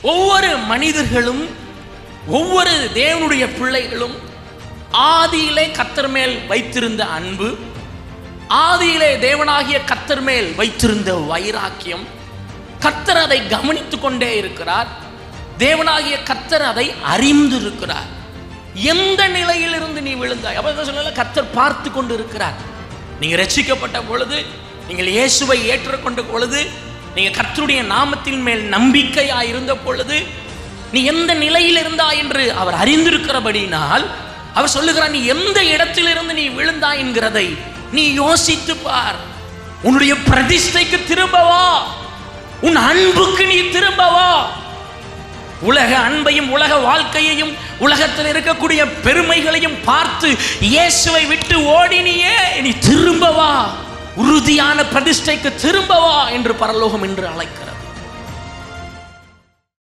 ஒவ்வொரு மனிதர்களும், ஒவ்வொரு தேவனுடைய பிள்ளைகளும் ஆதியிலே கர்த்தர் மேல் வைத்திருந்த அன்பு, ஆதியிலே தேவனாகிய கர்த்தர் மேல் வைத்திருந்த வைராக்கியம், கர்த்தர் அதை கவனித்துக் கொண்டே இருக்கிறார். தேவனாகிய கர்த்தர் அதை அறிந்திருக்கிறார். எந்த நிலையிலிருந்து நீ விழுந்தாய், அப்ப சொல்லல, கர்த்தர் பார்த்து கொண்டு இருக்கிறார். நீங்க ரட்சிக்கப்பட்ட பொழுது, நீங்கள் இயேசுவை ஏற்றுக்கொண்ட பொழுது, நீங்க கர்த்தருடைய நாமத்தின் மேல் நம்பிக்கையா இருந்த பொழுது, நீ எந்த நிலையில் இருந்தாய் என்று அவர் அறிந்திருக்கிறபடினால் அவர் சொல்லுகிறார், நீ எந்த இடத்திலிருந்து நீ விழுந்தாய் என்கிறதை நீ யோசித்து பார். உன்னுடைய பிரதிஷ்டைக்கு திரும்பவா, உன் அன்புக்கு நீ திரும்பவா. உலக அன்பையும் உலக வாழ்க்கையையும் உலகத்தில் இருக்கக்கூடிய பெருமைகளையும் பார்த்து இயேசுவை விட்டு ஓடினியே, நீ திரும்பவா, உறுதியான பிரதிஷ்டைக்கு திரும்பவா என்று பரலோகம் என்று அழைக்கிறார்.